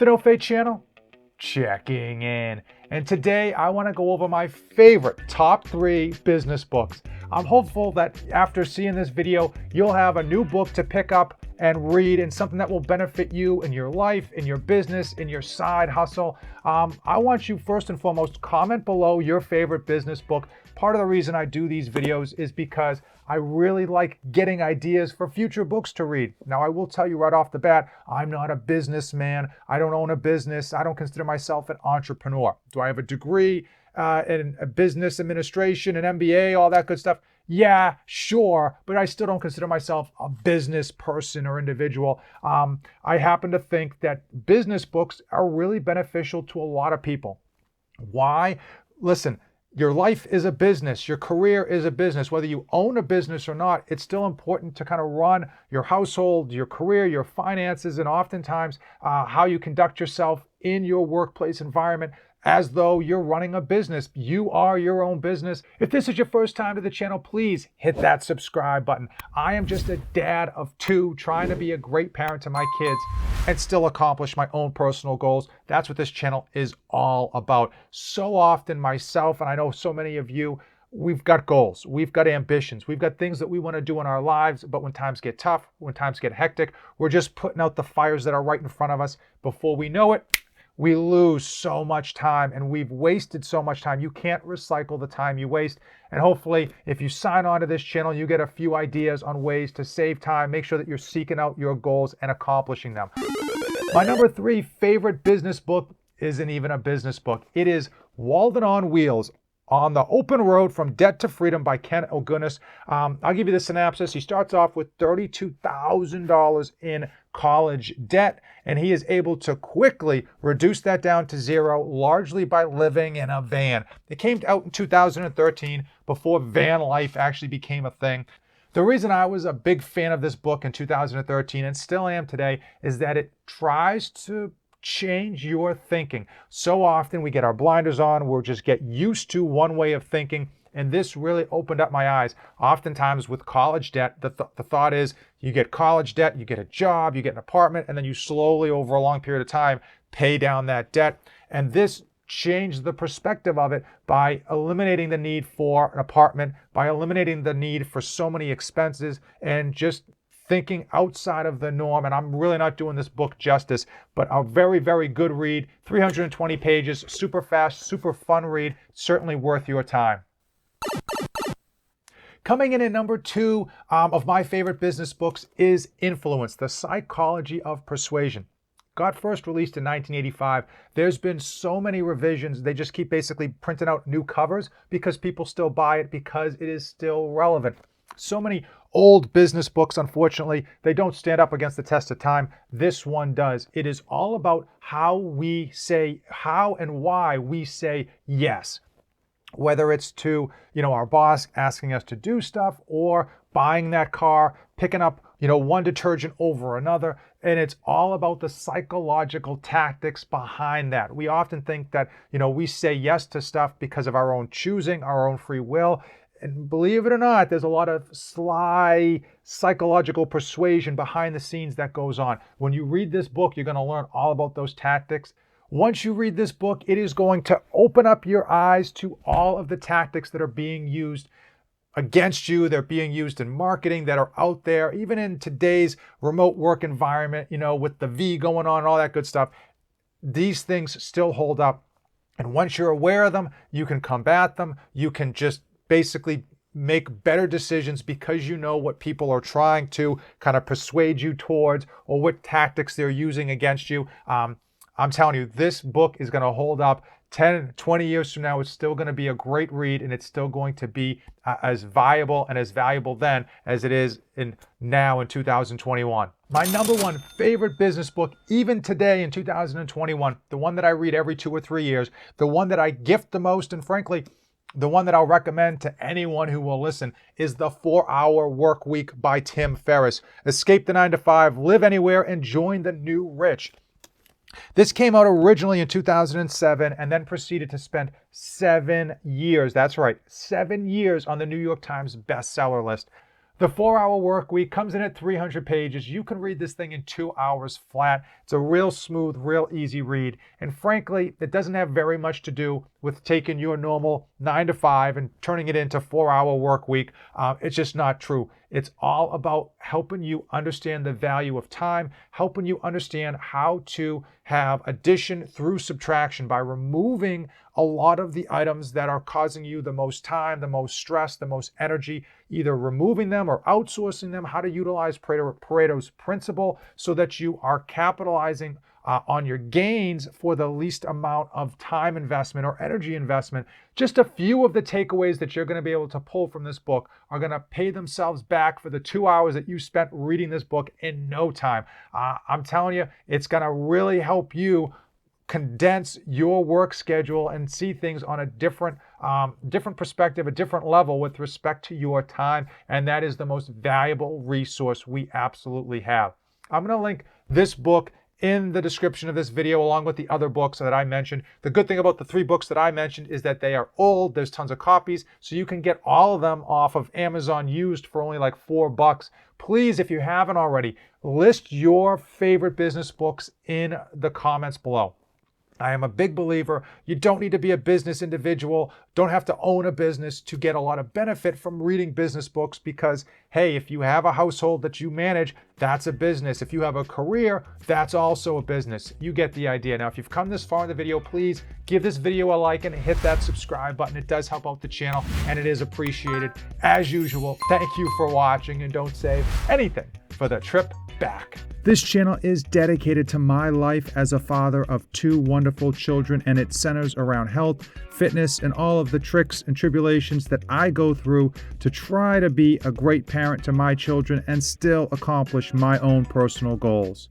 The No Fate channel, checking in. And today I want to go over my favorite top 3 business books. I'm hopeful that after seeing this video, you'll have a new book to pick up and read, and something that will benefit you in your life, in your business, in your side hustle. I want you first and foremost, comment below your favorite business book. Part of the reason I do these videos is because I really like getting ideas for future books to read. Now, I will tell you right off the bat, I'm not a businessman. I don't own a business. I don't consider myself an entrepreneur. Do I have a degree in business administration, an MBA, all that good stuff? Yeah, sure, but I still don't consider myself a business person or individual. I happen to think that business books are really beneficial to a lot of people. Why? Listen, your life is a business. Your career is a business. Whether you own a business or not, it's still important to kind of run your household, your career, your finances, and oftentimes how you conduct yourself in your workplace environment as though you're running a business. You are your own business. If this is your first time to the channel, please hit that subscribe button. I am just a dad of 2 trying to be a great parent to my kids and still accomplish my own personal goals. That's what this channel is all about. So often myself, and I know so many of you, we've got goals, we've got ambitions, we've got things that we want to do in our lives, but when times get tough, when times get hectic, we're just putting out the fires that are right in front of us. Before we know it, we lose so much time, and we've wasted so much time. You can't recycle the time you waste. And hopefully, if you sign on to this channel, you get a few ideas on ways to save time. Make sure that you're seeking out your goals and accomplishing them. My number 3 favorite business book isn't even a business book. It is Walden on Wheels: On the Open Road from Debt to Freedom by Ken Illgunas. I'll give you the synopsis. He starts off with $32,000 in college debt, and he is able to quickly reduce that down to zero, largely by living in a van. It came out in 2013, before van life actually became a thing. The reason I was a big fan of this book in 2013, and still am today, is that it tries to change your thinking. So often we get our blinders on, we'll just get used to one way of thinking, and this really opened up my eyes. Oftentimes with college debt, the thought is you get college debt, you get a job, you get an apartment, and then you slowly, over a long period of time, pay down that debt. And this changed the perspective of it by eliminating the need for an apartment, by eliminating the need for so many expenses, and just thinking outside of the norm. And I'm really not doing this book justice, but a very, very good read. 320 pages, super fast, super fun read, certainly worth your time. Coming in at number 2 of my favorite business books is Influence: The Psychology of Persuasion. Got first released in 1985. There's been so many revisions. They just keep basically printing out new covers because people still buy it, because it is still relevant. So many old business books, unfortunately, they don't stand up against the test of time. This one does. It is all about how and why we say yes. Whether it's to, our boss asking us to do stuff, or buying that car, picking up, one detergent over another. And it's all about the psychological tactics behind that. We often think that, we say yes to stuff because of our own choosing, our own free will. And believe it or not, there's a lot of sly psychological persuasion behind the scenes that goes on. When you read this book, you're going to learn all about those tactics. Once you read this book, it is going to open up your eyes to all of the tactics that are being used against you. They're being used in marketing, that are out there, even in today's remote work environment, with the V going on and all that good stuff. These things still hold up. And once you're aware of them, you can combat them. You can just basically make better decisions because you know what people are trying to kind of persuade you towards, or what tactics they're using against you. I'm telling you, this book is going to hold up 10, 20 years from now. It's still going to be a great read, and it's still going to be as viable and as valuable then as it is now in 2021. My number 1 favorite business book, even today in 2021, the one that I read every 2 or 3 years, the one that I gift the most, and frankly, the one that I'll recommend to anyone who will listen, is The 4-Hour Workweek by Tim Ferriss. Escape the 9 to 5, live anywhere, and join the new rich. This came out originally in 2007 and then proceeded to spend 7 years, that's right, 7 years on the New York Times bestseller list. The 4-Hour Work Week comes in at 300 pages. You can read this thing in 2 hours flat. It's a real smooth, real easy read. And frankly, it doesn't have very much to do with taking your normal 9 to 5 and turning it into 4-Hour Work Week. It's just not true. It's all about helping you understand the value of time, helping you understand how to have addition through subtraction by removing a lot of the items that are causing you the most time, the most stress, the most energy, either removing them or outsourcing them, how to utilize Pareto's principle so that you are capitalizing on your gains for the least amount of time investment or energy investment. Just a few of the takeaways that you're going to be able to pull from this book are going to pay themselves back for the 2 hours that you spent reading this book in no time. I'm telling you, it's going to really help you condense your work schedule and see things on a different perspective, a different level with respect to your time. And that is the most valuable resource we absolutely have. I'm going to link this book in the description of this video, along with the other books that I mentioned. The good thing about the 3 books that I mentioned is that they are old. There's tons of copies, so you can get all of them off of Amazon used for only like $4. Please, if you haven't already, list your favorite business books in the comments below. I am a big believer. You don't need to be a business individual, don't have to own a business to get a lot of benefit from reading business books because, hey, if you have a household that you manage, that's a business. If you have a career, that's also a business. You get the idea. Now, if you've come this far in the video, please give this video a like and hit that subscribe button. It does help out the channel and it is appreciated. As usual, thank you for watching and don't save anything for the trip back. This channel is dedicated to my life as a father of 2 wonderful children, and it centers around health, fitness, and all of the tricks and tribulations that I go through to try to be a great parent to my children and still accomplish my own personal goals.